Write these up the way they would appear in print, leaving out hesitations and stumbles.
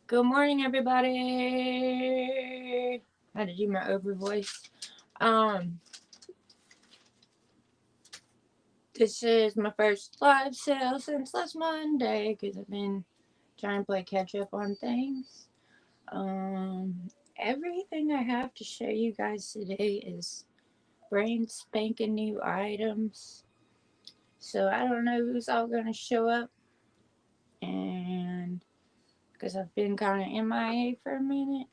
Good morning, everybody. I had to do my over voice. Um, this is my first live sale since last Monday because I've been trying to play catch up on things. Everything I have to show you guys today is brand spanking new items. So I don't know who's all gonna show up, and because I've been kind of MIA for a minute.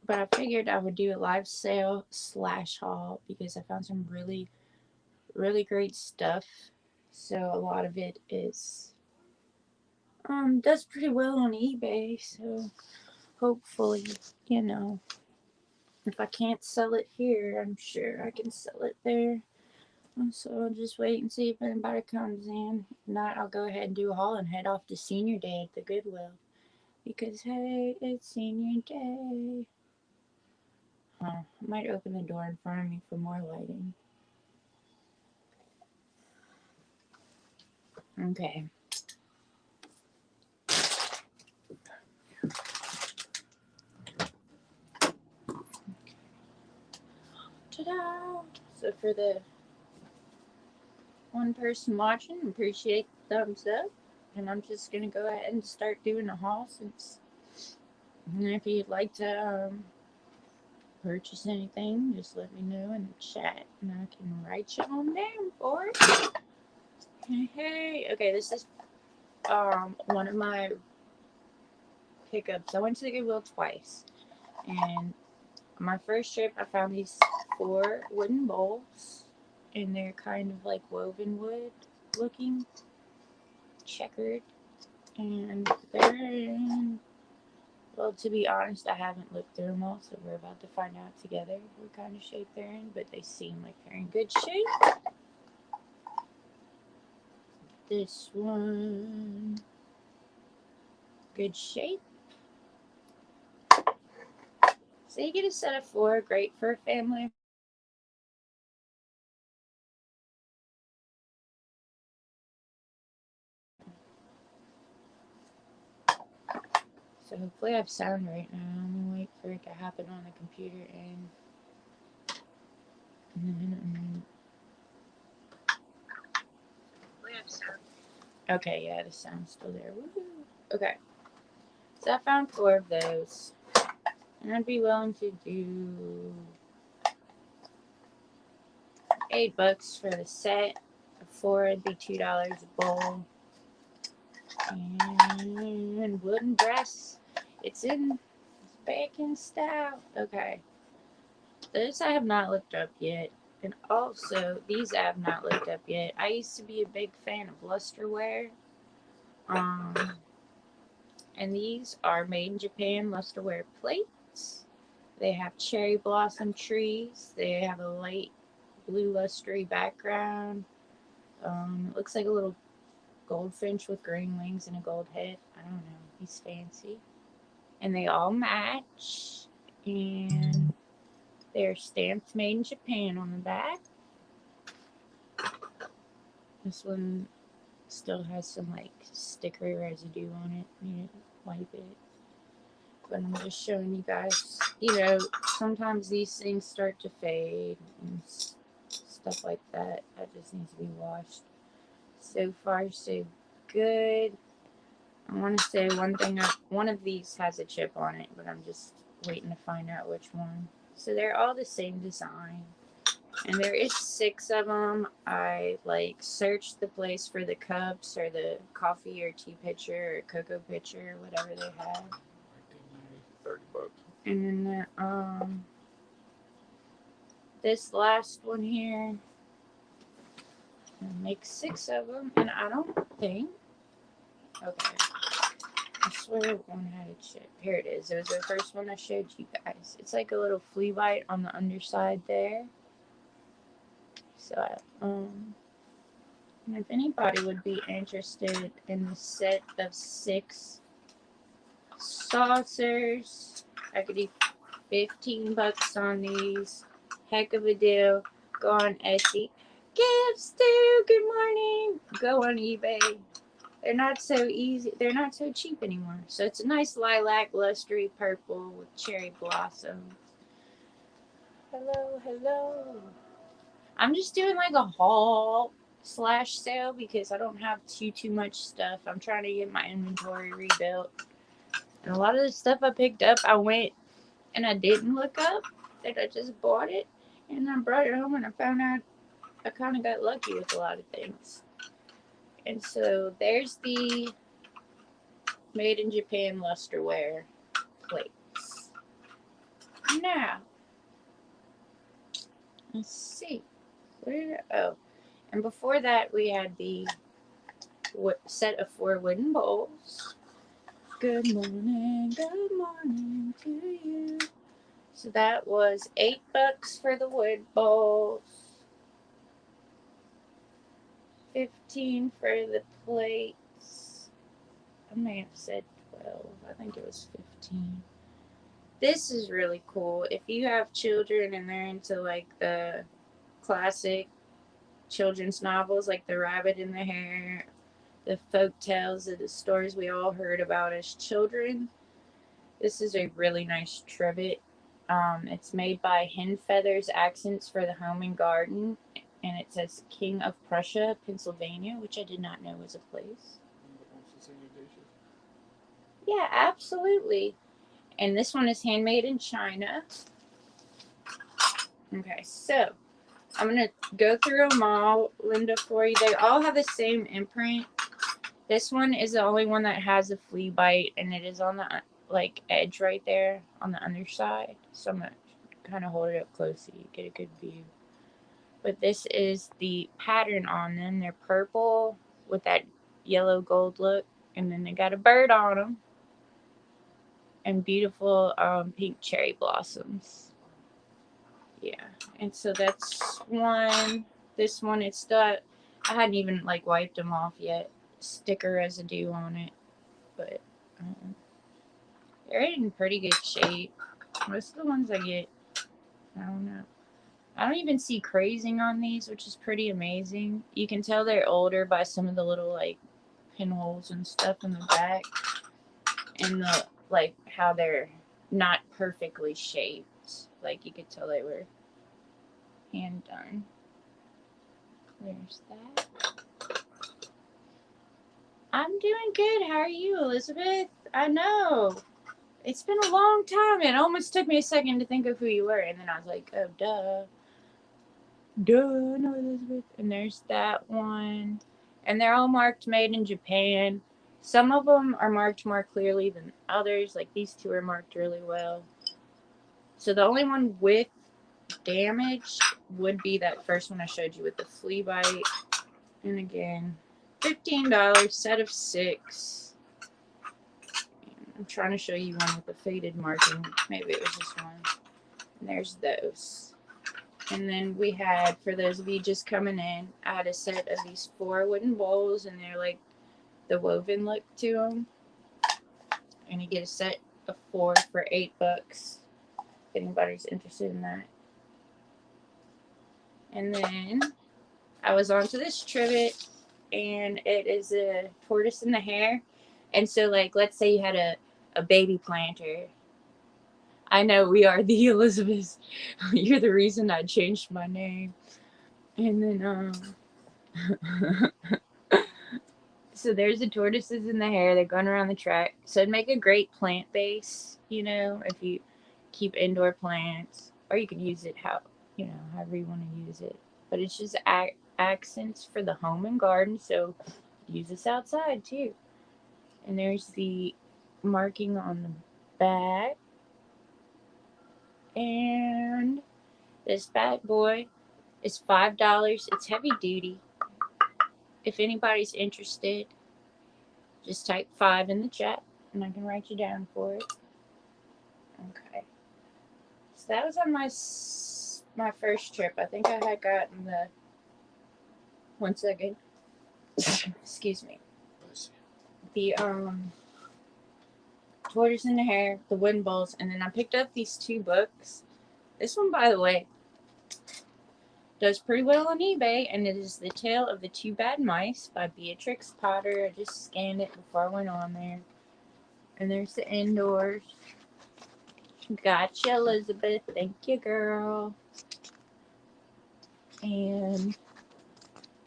But I figured I would do a live sale slash haul because I found some really great stuff. So a lot of it is does pretty well on eBay. So hopefully, you know, if I can't sell it here, I'm sure I can sell it there. So I'll just wait and see if anybody comes in. If not, I'll go ahead and do a haul and head off to Senior Day at the Goodwill. Because hey, it's Senior Day. I might open the door in front of me for more lighting. Okay. Ta-da! So for the one person watching, appreciate the thumbs up. And I'm just gonna go ahead and start doing a haul since. And if you'd like to purchase anything, just let me know in the chat, and I can write you on down for it. Hey. Okay, this is one of my pickups. I went to the Goodwill twice, and on my first trip, I found these 4 wooden bowls, and they're kind of like woven wood looking, checkered, and they're well, to be honest, I haven't looked through them all, so we're about to find out together what kind of shape they're in, but they seem like they're in good shape. This one, good shape. So you get a set of 4, great for a family. So hopefully I have sound right now. I'm gonna wait for it to happen on the computer and okay, yeah, the sound's still there. Woo-hoo. Okay, so I found 4 of those, and I'd be willing to do $8 for the set. 4 it'd be $2 a bowl, and wooden brass. It's in bacon style. Okay, this I have not looked up yet. And also, these I have not looked up yet. I used to be a big fan of lusterware. Um, and these are made in Japan lusterware plates. They have cherry blossom trees. They have a light blue lustery background. It looks like a little goldfinch with green wings and a gold head. I don't know. He's fancy. And they all match. And they're stamped made in Japan on the back. This one still has some like stickery residue on it. You need to wipe it. But I'm just showing you guys, sometimes these things start to fade and stuff like that. That just needs to be washed. So far, so good. I want to say one of these has a chip on it, but I'm just waiting to find out which one. So they're all the same design. And there is 6 of them. I searched the place for the cups or the coffee or tea pitcher or cocoa pitcher, whatever they had. $30. And then this last one here, I make 6 of them, and I don't think. Okay, I swear one had a chip. Here it is. It was the first one I showed you guys. It's like a little flea bite on the underside there. So, if anybody would be interested in the set of 6 saucers, I could do $15 on these. Heck of a deal. Go on Etsy. Gifts too. Good morning. Go on eBay. They're not so easy. They're not so cheap anymore. So it's a nice lilac, lustery purple with cherry blossoms. Hello, hello. I'm just doing like a haul slash sale because I don't have too much stuff. I'm trying to get my inventory rebuilt. And a lot of the stuff I picked up, I went and I didn't look up. That I just bought it. And I brought it home and I found out I kind of got lucky with a lot of things. And so there's the Made in Japan lusterware plates. Now, let's see. Oh, and before that we had the set of 4 wooden bowls. Good morning to you. So that was $8 for the wood bowls, 15 for the plates. I may have said 12. I think it was 15. This is really cool. If you have children and they're into like the classic children's novels, like The Rabbit in the Hare, the folk tales of the stories we all heard about as children, this is a really nice trivet. It's made by Hen Feathers Accents for the Home and Garden, and it says King of Prussia, Pennsylvania, which I did not know was a place. Yeah, absolutely. And this one is handmade in China. Okay, so I'm going to go through them all, Linda, for you. They all have the same imprint. This one is the only one that has a flea bite, and it is on the like edge right there on the underside. So I'm going to kind of hold it up close so you get a good view. But this is the pattern on them. They're purple with that yellow gold look, and then they got a bird on them. And beautiful pink cherry blossoms. Yeah, and so that's one. This one, it's still, I hadn't even like wiped them off yet. Sticker residue on it, but they're in pretty good shape. Most of the ones I get, I don't know. I don't even see crazing on these, which is pretty amazing. You can tell they're older by some of the little like pinholes and stuff in the back, and the like how they're not perfectly shaped. Like you could tell they were hand done. There's that. I'm doing good. How are you, Elizabeth? I know. It's been a long time. It almost took me a second to think of who you were. And then I was like, oh, duh. Duh, no, Elizabeth. And there's that one. And they're all marked made in Japan. Some of them are marked more clearly than others. Like these two are marked really well. So the only one with damage would be that first one I showed you with the flea bite. And again, $15, set of 6. I'm trying to show you one with the faded marking. Maybe it was this one. And there's those. And then we had, for those of you just coming in, I had a set of these 4 wooden bowls, and they're like the woven look to them. And you get a set of 4 for $8. If anybody's interested in that. And then I was onto this trivet, and it is a tortoise in the hare. And so, like, let's say you had a baby planter. I know we are the Elizabeths. You're the reason I changed my name. And then, so there's the tortoises in the hare. They're going around the track. So it'd make a great plant base, you know, if you keep indoor plants. Or you could use it however you want to use it. But it's just accents for the home and garden. So use this outside too. And there's the marking on the back. And this bad boy is $5. It's heavy duty. If anybody's interested, just type 5 in the chat and I can write you down for it. Okay. So that was on my first trip. I think I had gotten the... One second. Excuse me. The tortoise in the hare, the wooden bowls, and then I picked up these 2 books. This one, by the way, does pretty well on eBay, and it is The Tale of the Two Bad Mice by Beatrix Potter. I just scanned it before I went on there. And there's the indoors. Gotcha, Elizabeth. Thank you, girl. And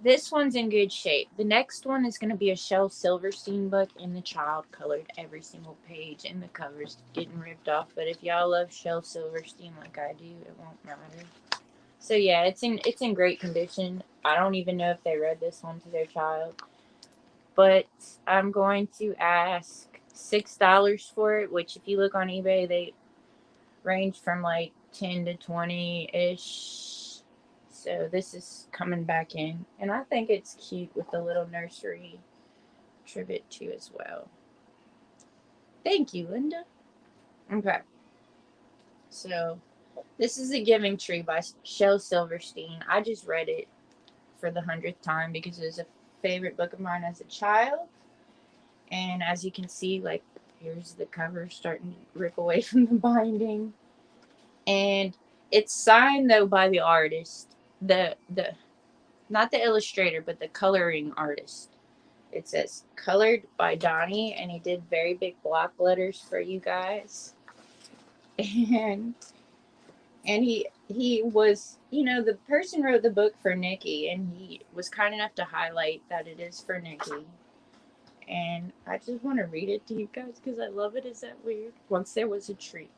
this one's in good shape. The next one is going to be a Shel Silverstein book, and the child colored every single page, and the cover's getting ripped off. But if y'all love Shel Silverstein like I do, it won't matter. So yeah, it's in great condition. I don't even know if they read this one to their child, but I'm going to ask $6 for it. Which, if you look on eBay, they range from like 10 to 20-ish. So this is coming back in, and I think it's cute with the little nursery trivet too as well. Thank you, Linda. Okay, so this is The Giving Tree by Shel Silverstein. I just read it for the 100th time because it was a favorite book of mine as a child. And as you can see, like, here's the cover starting to rip away from the binding. And it's signed, though, by the artist. The not the illustrator, but the coloring artist. It says, colored by Donnie, and he did very big block letters for you guys. And he was, the person wrote the book for Nikki, and he was kind enough to highlight that it is for Nikki. And I just want to read it to you guys because I love it. Is that weird? Once there was a tree.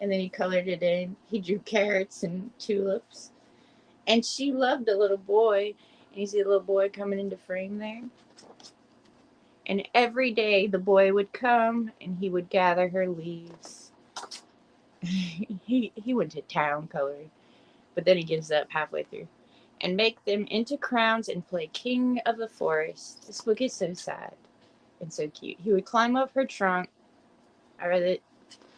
And then he colored it in. He drew carrots and tulips. And she loved the little boy. And you see the little boy coming into frame there. And every day the boy would come and he would gather her leaves. he went to town coloring. But then he gives up halfway through. And make them into crowns and play king of the forest. This book is so sad and so cute. He would climb up her trunk. I read it.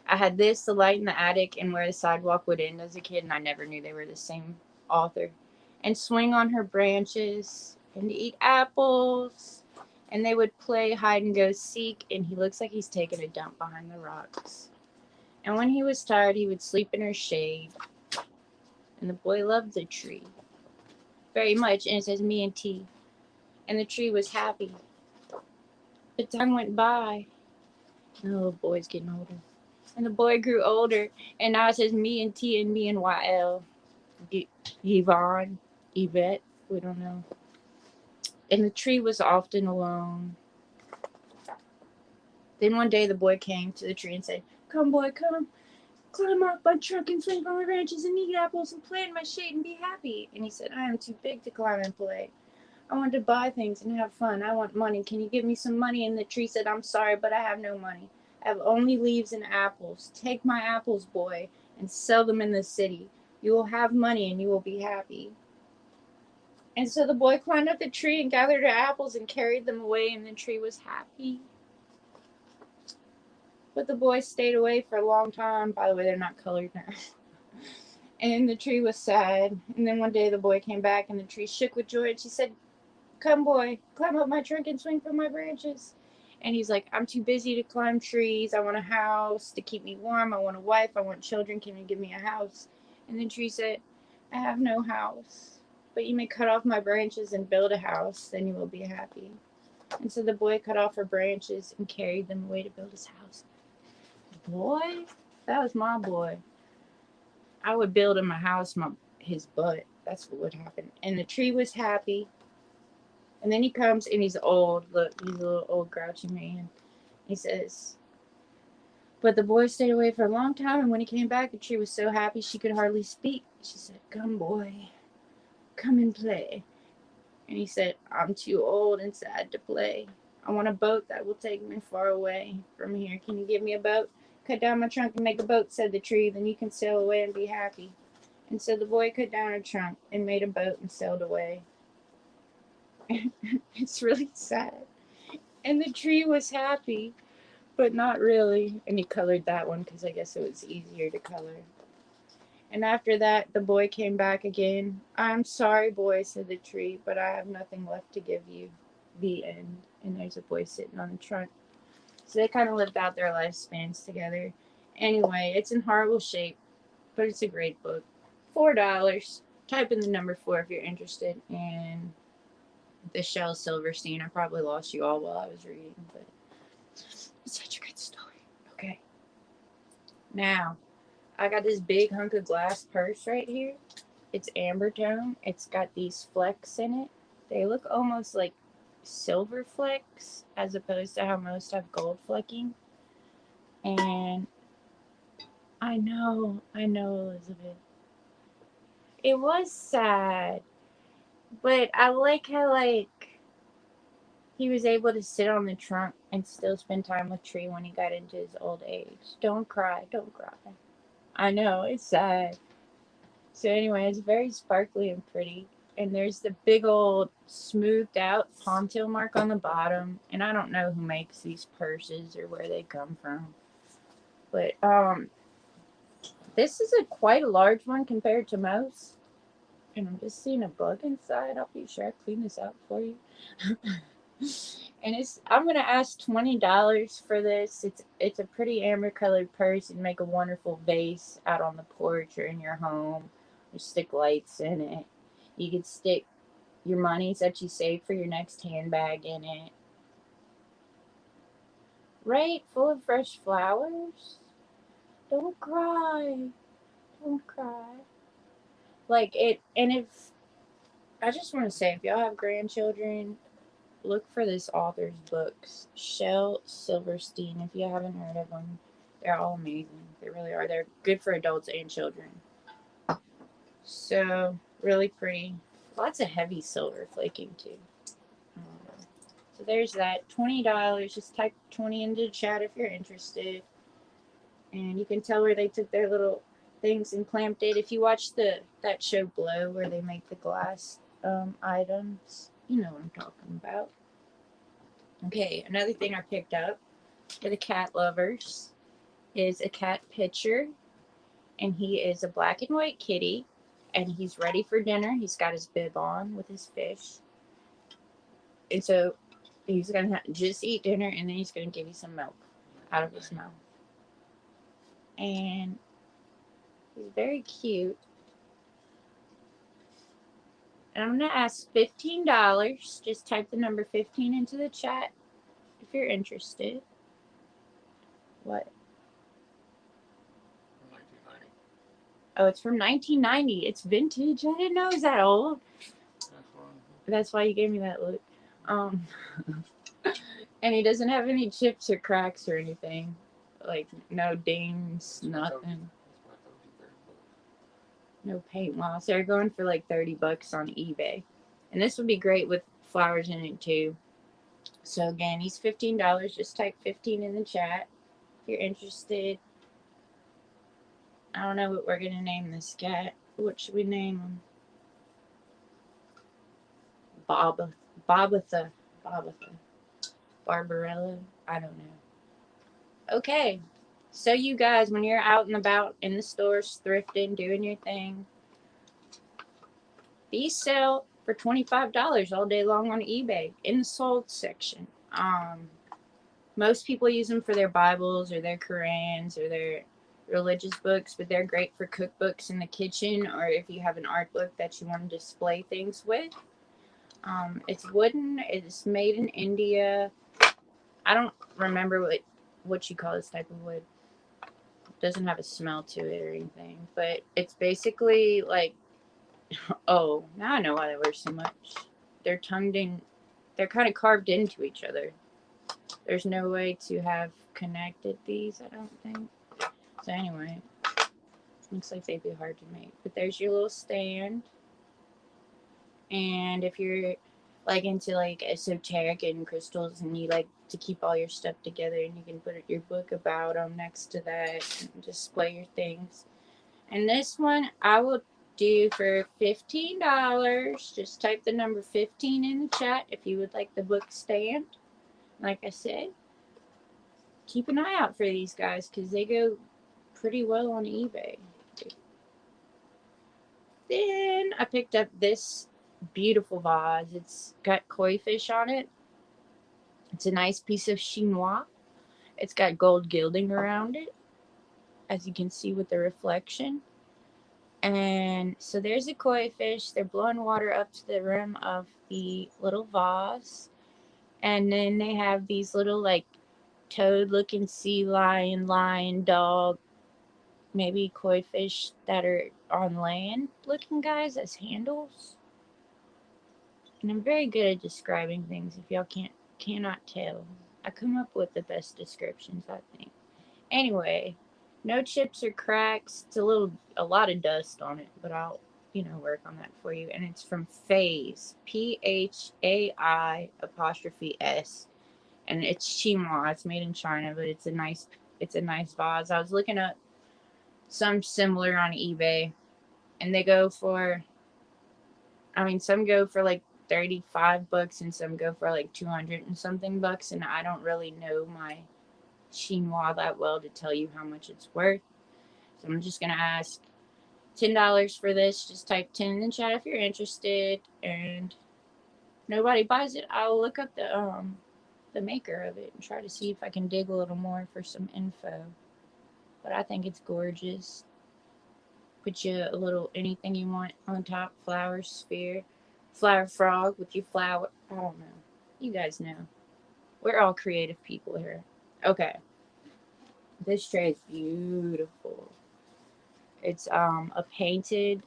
I had this, The Light in the Attic, and Where the Sidewalk Would End as a kid, and I never knew they were the same author. And swing on her branches and eat apples. And they would play hide and go seek, and he looks like he's taking a dump behind the rocks. And when he was tired, he would sleep in her shade. And the boy loved the tree very much, and it says me and T. And the tree was happy. But time went by, and the little boy's getting older. And the boy grew older, and now it says me and T and me and YL. Yvonne, Yvette, we don't know. And the tree was often alone. Then one day the boy came to the tree and said, "Come, boy, come. Climb up my trunk and swing from my branches and eat apples and play in my shade and be happy." And he said, "I am too big to climb and play. I want to buy things and have fun. I want money. Can you give me some money?" And the tree said, "I'm sorry, but I have no money. I have only leaves and apples. Take my apples, boy, and sell them in the city. You will have money and you will be happy." And so the boy climbed up the tree and gathered apples and carried them away, and the tree was happy. But the boy stayed away for a long time. By the way, they're not colored now. And the tree was sad. And then one day the boy came back, and the tree shook with joy, and she said, "Come, boy, climb up my trunk and swing from my branches." And he's like, "I'm too busy to climb trees. I want a house to keep me warm. I want a wife. I want children. Can you give me a house?" And the tree said, "I have no house, but you may cut off my branches and build a house. Then you will be happy." And so the boy cut off her branches and carried them away to build his house. Boy, that was my boy. I would build him a house, his butt. That's what would happen. And the tree was happy. And then he comes and he's old. Look, he's a little old grouchy man. He says, "But the boy stayed away for a long time, and when he came back, the tree was so happy she could hardly speak. She said, 'Come, boy, come and play.' And he said, 'I'm too old and sad to play. I want a boat that will take me far away from here. Can you give me a boat? Cut down my trunk and make a boat,' said the tree. 'Then you can sail away and be happy.' And so the boy cut down her trunk and made a boat and sailed away." It's really sad. And the tree was happy, but not really. And he colored that one because I guess it was easier to color. And after that, the boy came back again. "I'm sorry, boy," said the tree, "but I have nothing left to give you." The end. And there's a boy sitting on the trunk. So they kind of lived out their lifespans together. Anyway, it's in horrible shape, but it's a great book. $4. type in the number 4 if you're interested in the Shell Silverstein. I probably lost you all while I was reading, but it's such a good story. Okay. Now, I got this big hunk of glass purse right here. It's amber tone. It's got these flecks in it. They look almost like silver flecks as opposed to how most have gold flecking. And I know, Elizabeth. It was sad. But I like how, like, he was able to sit on the trunk and still spend time with Tree when he got into his old age. Don't cry, don't cry. I know, it's sad. So anyway, it's very sparkly and pretty. And there's the big old smoothed out pontil mark on the bottom. And I don't know who makes these purses or where they come from. But this is quite a large one compared to most. And I'm just seeing a bug inside. I'll be sure I clean this out for you. And I'm gonna ask $20 for this. It's a pretty amber colored purse and make a wonderful vase out on the porch or in your home. You stick lights in it. You could stick your monies that you save for your next handbag in it. Right? Full of fresh flowers. Don't cry. Don't cry. Like it, and if I just want to say, if y'all have grandchildren, look for this author's books. Shel Silverstein, if you haven't heard of them. They're all amazing. They really are. They're good for adults and children. So, really pretty. Lots of heavy silver flaking, too. So there's that. $20. Just type 20 into the chat if you're interested. And you can tell where they took their little things and clamped it. If you watch that show Blow, where they make the glass items, you know what I'm talking about. Okay, another thing I picked up for the cat lovers is a cat picture. And he is a black and white kitty. And he's ready for dinner. He's got his bib on with his fish. And so he's going to just eat dinner, and then he's going to give you some milk out of his mouth. And he's very cute. And I'm going to ask $15. Just type the number 15 into the chat if you're interested. What? From 1990. Oh, it's from 1990. It's vintage. I didn't know it was that old. That's why you gave me that look. And he doesn't have any chips or cracks or anything. Like, no dings, nothing. No paint loss. They're going for like $30 on eBay. And this would be great with flowers in it too. So again, he's $15. Just type 15 in the chat if you're interested. I don't know what we're going to name this cat. What should we name him? Bobatha. Barbarella. I don't know. Okay. So you guys, when you're out and about in the stores, thrifting, doing your thing, these sell for $25 all day long on eBay in the sold section. Most people use them for their Bibles or their Qurans or their religious books, but they're great for cookbooks in the kitchen, or if you have an art book that you want to display things with. It's wooden. It's made in India. I don't remember what you call this type of wood. It doesn't have a smell to it or anything, but it's basically like, oh, now I know why they wear so much. They're tongued in. They're kind of carved into each other. There's no way to have connected these, I don't think. So anyway, looks like they'd be hard to make. But there's your little stand. And if you're like into like esoteric and crystals and you like to keep all your stuff together, and you can put your book about them next to that and display your things. And this one I will do for $15. Just type the number 15 in the chat if you would like the book stand. Like I said, keep an eye out for these guys because they go pretty well on eBay. Then I picked up this beautiful vase. It's got koi fish on it. It's a nice piece of chinois. It's got gold gilding around it, as you can see with the reflection. And so there's a koi fish. They're blowing water up to the rim of the little vase. And then they have these little, like, toad looking sea lion, dog, maybe koi fish that are on land looking guys as handles. And I'm very good at describing things if y'all cannot tell. I come up with the best descriptions, I think. Anyway, no chips or cracks. It's a lot of dust on it, but I'll, work on that for you. And it's from Phase, Phai''S, and it's chinois. It's made in China, but it's a nice vase. I was looking up some similar on eBay, and they go for, some go for like $35 and some go for like 200 and something bucks, and I don't really know my chinois that well to tell you how much it's worth. So I'm just gonna ask $10 for this. Just type 10 in the chat if you're interested, and nobody buys it, I'll look up the maker of it and try to see if I can dig a little more for some info. But I think it's gorgeous. Put you a little anything you want on top. Flower sphere, flower frog with your flower. I don't know. You guys know. We're all creative people here. Okay. This tray is beautiful. It's a painted,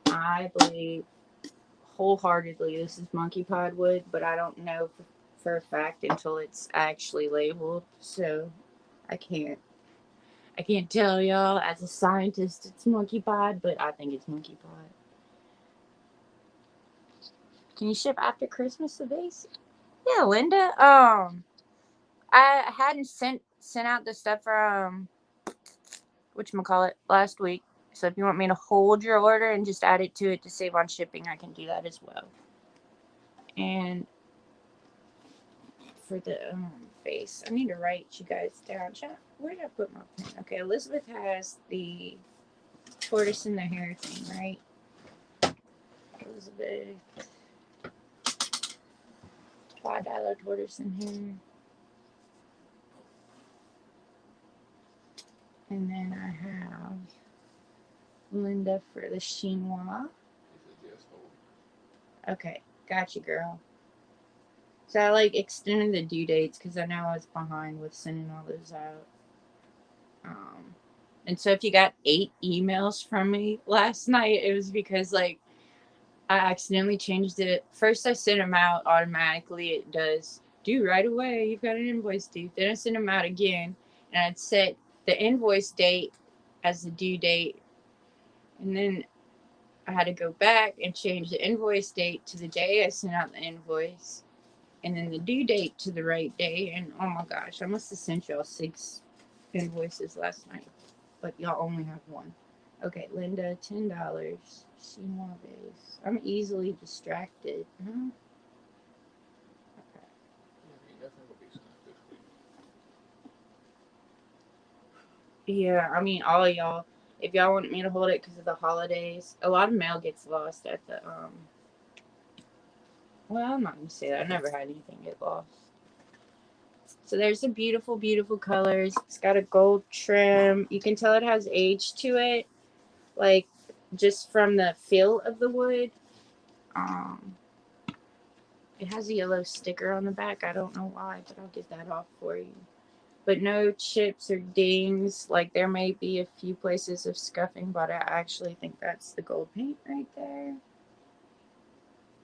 I believe wholeheartedly this is monkey pod wood, but I don't know for a fact until it's actually labeled. So I can't tell y'all as a scientist it's monkey pod, but I think it's monkey pod. Can you ship after Christmas the vase? Yeah, Linda. I hadn't sent out the stuff for whatchamacallit last week. So if you want me to hold your order and just add it to it to save on shipping, I can do that as well. And for the face, I need to write you guys down. Where did I put my pen? Okay, Elizabeth has the tortoise in the hair thing, right? Elizabeth, $5 tortoise in hair. And then I have Linda for the chinois. Okay, gotcha, girl. So I extended the due dates because I know I was behind with sending all those out. And so if you got 8 emails from me last night, it was because I accidentally changed it. First I sent them out automatically. It does due right away. You've got an invoice due. Then I sent them out again, and I'd set the invoice date as the due date, and then I had to go back and change the invoice date to the day I sent out the invoice, and then the due date to the right day. And oh my gosh, I must have sent y'all 6 invoices last night, but y'all only have 1. Okay, Linda, $10. Chinois base. I'm easily distracted. Huh? Okay. Yeah, all of y'all. If y'all want me to hold it because of the holidays, a lot of mail gets lost at the Well, I'm not gonna say that. I never had anything get lost. So there's the beautiful, beautiful colors. It's got a gold trim. You can tell it has age to it, just from the feel of the wood. It has a yellow sticker on the back. I don't know why, but I'll get that off for you. But no chips or dings. There may be a few places of scuffing, but I actually think that's the gold paint right there.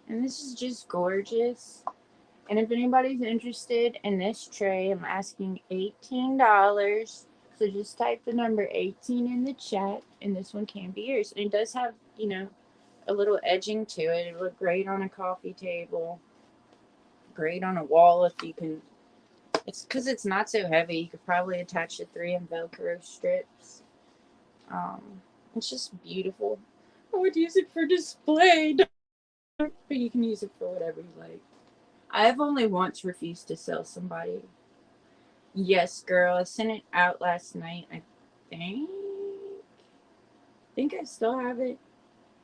And this is just gorgeous. And if anybody's interested in this tray, I'm asking $18. So just type the number 18 in the chat, and this one can be yours. And it does have, a little edging to it. It'll look great on a coffee table. Great on a wall if you can. It's because it's not so heavy. You could probably attach the 3 in Velcro strips. It's just beautiful. I would use it for display, but you can use it for whatever you like. I have only once refused to sell somebody. Yes, girl. I sent it out last night. I think I still have it.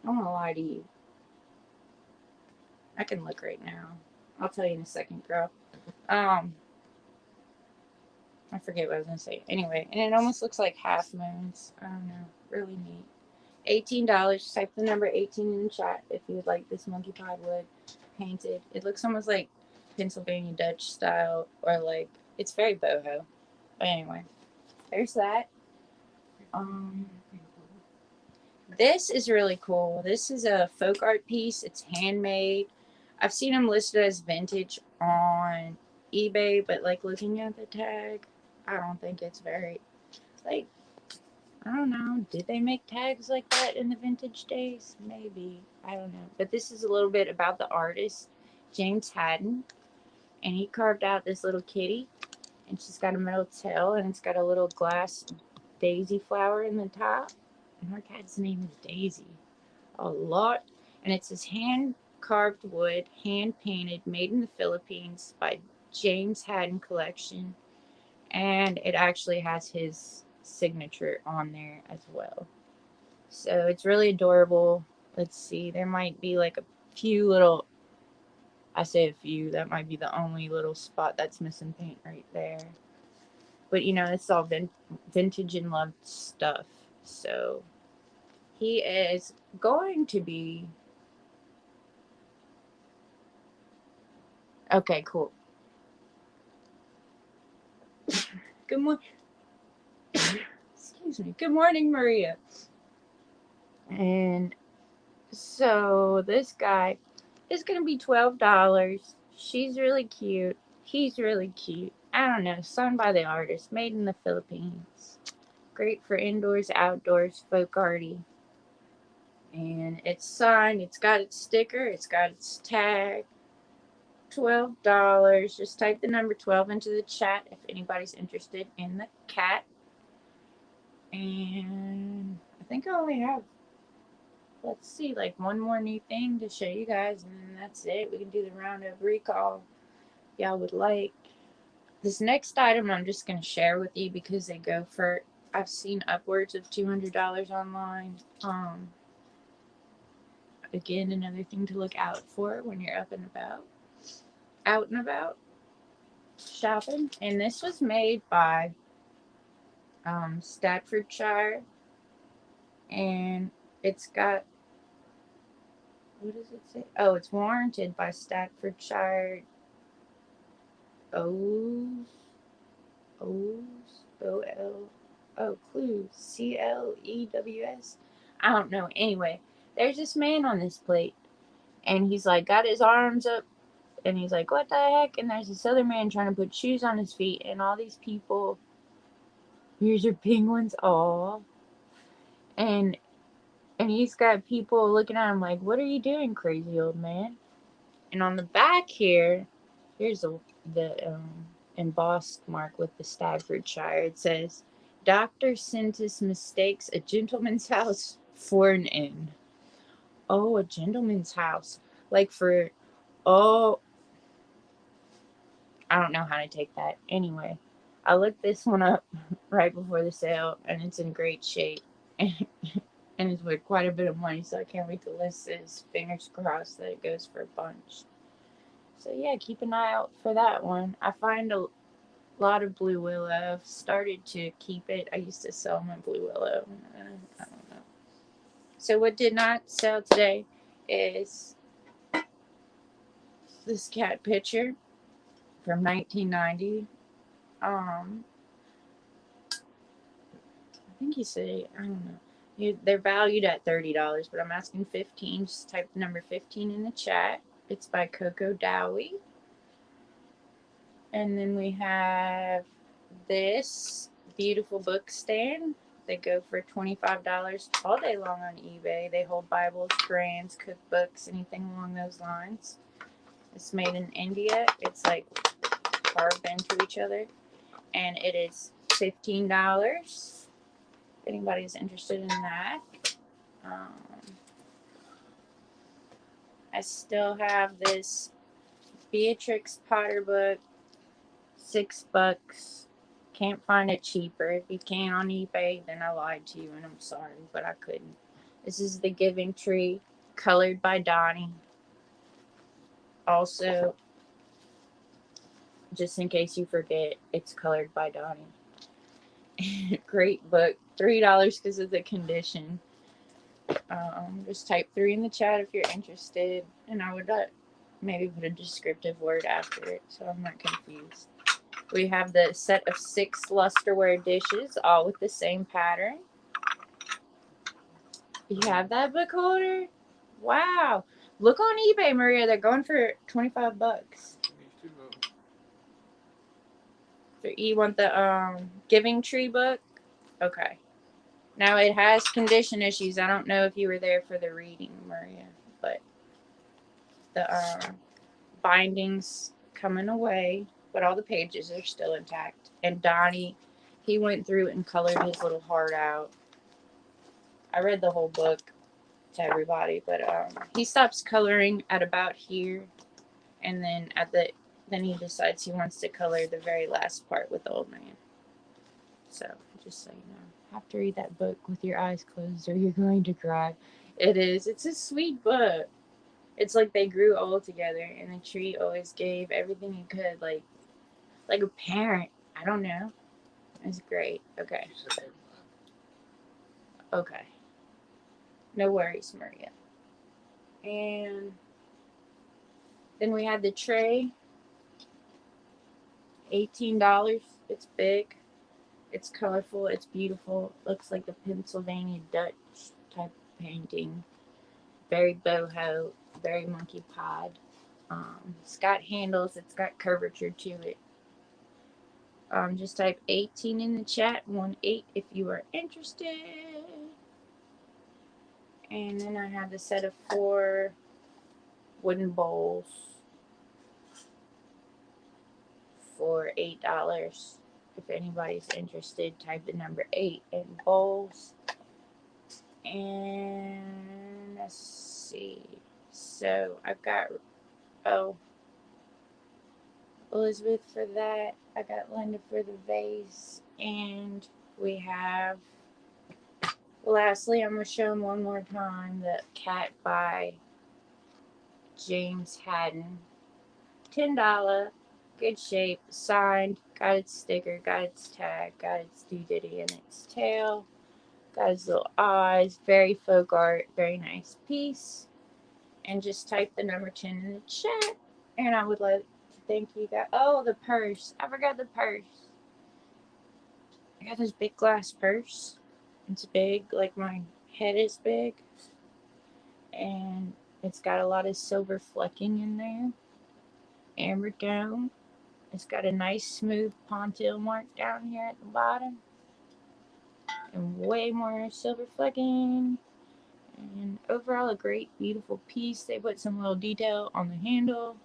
I don't want to lie to you. I can look right now. I'll tell you in a second, girl. I forget what I was going to say. Anyway, and it almost looks like half moons. I don't know. Really neat. $18. Type the number 18 in the chat if you would like this monkey pie wood painted. It looks almost like Pennsylvania Dutch style, or like, it's very boho. But anyway, there's that. This is really cool. This is a folk art piece. It's handmade. I've seen them listed as vintage on eBay, but like looking at the tag, I don't think it's very, like, I don't know. Did they make tags like that in the vintage days? Maybe. I don't know. But this is a little bit about the artist, James Haddon. And he carved out this little kitty. And she's got a metal tail. And it's got a little glass daisy flower in the top. And her cat's name is Daisy. A lot. And it's this hand-carved wood, hand-painted, made in the Philippines by James Haddon Collection. And it actually has his signature on there as well. So it's really adorable. Let's see, there might be like a few little, I say a few, that might be the only little spot that's missing paint right there. But you know, it's all vintage and loved stuff. So he is going to be, okay, cool. Good morning. Excuse me. Good morning, Maria. And so this guy is going to be $12. She's really cute. He's really cute. I don't know. Signed by the artist. Made in the Philippines. Great for indoors, outdoors, folk arty. And it's signed. It's got its sticker. It's got its tag. $12. Just type the number 12 into the chat if anybody's interested in the cat. And I think I only have, let's see, like one more new thing to show you guys, and then that's it. We can do the round of recall if y'all would like. This next item I'm just going to share with you because they go for, I've seen upwards of $200 online. Again, another thing to look out for when you're out and about shopping. And this was made by Staffordshire, and it's got, what does it say? Oh, it's warranted by Staffordshire Clues, CLEWS. I don't know. Anyway, there's this man on this plate, and he's like got his arms up, and he's like, what the heck? And there's this other man trying to put shoes on his feet, and all these people, here's your penguins, all. And he's got people looking at him like, what are you doing, crazy old man? And on the back here, here's the embossed mark with the Staffordshire. It says, Dr. Sintis mistakes a gentleman's house for an inn. Oh, a gentleman's house. Like for, oh, I don't know how to take that. Anyway, I looked this one up right before the sale, and it's in great shape. And it's worth quite a bit of money, so I can't wait to list this. Fingers crossed that it goes for a bunch. So yeah, keep an eye out for that one. I find a lot of Blue Willow. I've started to keep it. I used to sell my Blue Willow. I don't know. So what did not sell today is this cat picture from 1990. I think he said, I don't know. They're valued at $30, but I'm asking $15. Just type the number 15 in the chat. It's by Coco Dowie. And then we have this beautiful book stand. They go for $25 all day long on eBay. They hold Bibles, Qurans, cookbooks, anything along those lines. It's made in India. It's like carved into each other. And it is $15. If anybody's interested in that. I still have this Beatrix Potter book. $6. Can't find it cheaper. If you can on eBay, then I lied to you and I'm sorry, but I couldn't. This is The Giving Tree, colored by Donnie. Also, just in case you forget, it's colored by Donnie. Great book. $3 because of the condition. Just type 3 in the chat if you're interested, and I would maybe put a descriptive word after it so I'm not confused. We have the set of 6 lusterware dishes, all with the same pattern. You have that book holder? Wow. Look on eBay, Maria. They're going for $25. So you want the Giving Tree book? Okay. Now it has condition issues. I don't know if you were there for the reading, Maria, but the binding's coming away, but all the pages are still intact. And Donnie, he went through and colored his little heart out. I read the whole book to everybody, but he stops coloring at about here, and then then he decides he wants to color the very last part with the old man. So just so you know, have to read that book with your eyes closed or you're going to cry. It is. It's a sweet book. It's like they grew old together, and the tree always gave everything he could, like a parent. I don't know. It's great. Okay. Okay. No worries, Maria. And then we had the tray. $18. It's big. It's colorful. It's beautiful. Looks like a Pennsylvania Dutch type painting. Very boho. Very monkey pod. It's got handles. It's got curvature to it. Just type 18 in the chat. 18 if you are interested. And then I have the set of 4 wooden bowls for $8. If anybody's interested, type the number 8 in bowls. And let's see. So I've got, Elizabeth for that. I got Linda for the vase. And we have, lastly, I'm going to show them one more time, the Cat by James Haddon. $10. Good shape. Signed. Got its sticker. Got its tag. Got its doodaddy in its tail. Got his little eyes. Very folk art. Very nice piece. And just type the number 10 in the chat. And I would like to thank you guys. Oh, the purse. I forgot the purse. I got this big glass purse. It's big. Like my head is big. And it's got a lot of silver flecking in there. Amber dome. It's got a nice smooth pontil mark down here at the bottom. And way more silver flecking. And overall a great beautiful piece. They put some little detail on the handle.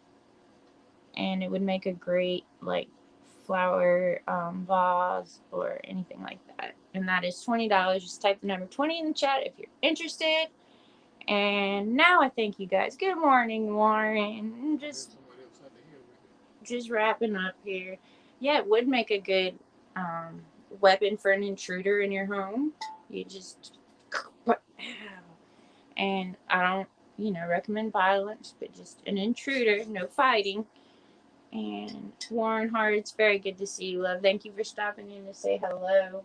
And it would make a great like flower vase or anything like that. And that is $20. Just type the number 20 in the chat if you're interested. And now I thank you guys. Good morning, Warren. Just wrapping up here. Yeah, it would make a good weapon for an intruder in your home. You just, and I don't, recommend violence, but just an intruder, no fighting. And Warren Hart, it's very good to see you, love. Thank you for stopping in to say hello.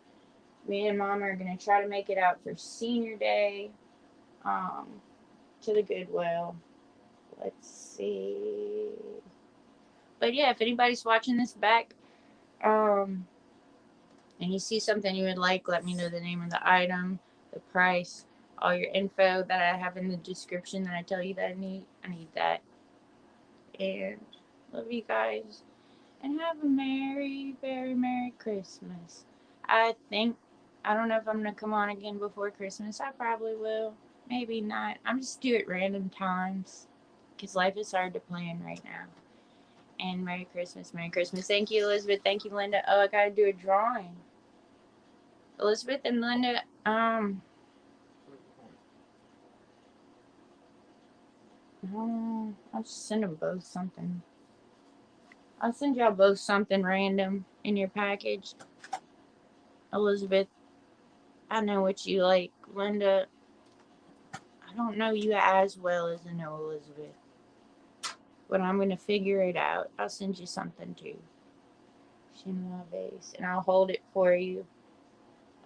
Me and Mom are going to try to make it out for Senior Day to the Goodwill. Let's see. But yeah, if anybody's watching this back and you see something you would like, let me know the name of the item, the price, all your info that I have in the description that I tell you that I need. I need that. And love you guys. And have a very, very Merry Christmas. I don't know if I'm going to come on again before Christmas. I probably will. Maybe not. I'm just do it random times. Because life is hard to plan right now. And Merry Christmas, Merry Christmas. Thank you, Elizabeth. Thank you, Linda. Oh, I got to do a drawing. Elizabeth and Linda, I'll just send them both something. I'll send y'all both something random in your package. Elizabeth, I know what you like. Linda, I don't know you as well as I know Elizabeth. But I'm going to figure it out. I'll send you something too. Shinwa vase. And I'll hold it for you.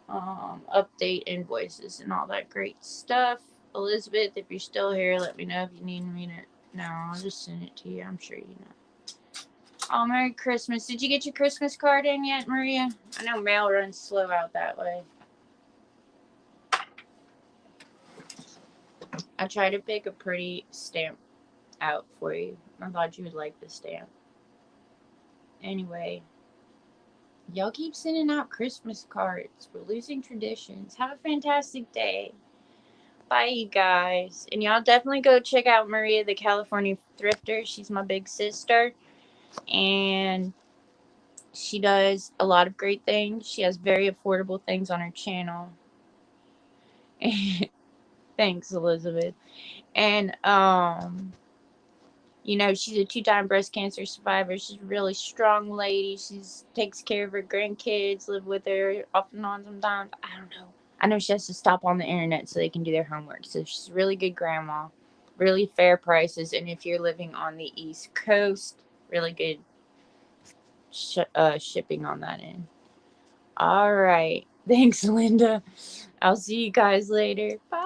Update invoices and all that great stuff. Elizabeth, if you're still here, let me know if you need me to. No, I'll just send it to you. I'm sure you know. Oh, Merry Christmas. Did you get your Christmas card in yet, Maria? I know mail runs slow out that way. I tried to pick a pretty stamp out for you. I thought you would like the stamp. Anyway, y'all keep sending out Christmas cards. We're losing traditions. Have a fantastic day. Bye, you guys. And y'all definitely go check out Maria, the California Thrifter. She's my big sister. And she does a lot of great things. She has very affordable things on her channel. Thanks, Elizabeth. And, you know, she's a 2-time breast cancer survivor. She's a really strong lady. She takes care of her grandkids, live with her off and on sometimes. I don't know. I know she has to stop on the internet so they can do their homework. So she's a really good grandma. Really fair prices. And if you're living on the East Coast, really good shipping on that end. All right. Thanks, Linda. I'll see you guys later. Bye.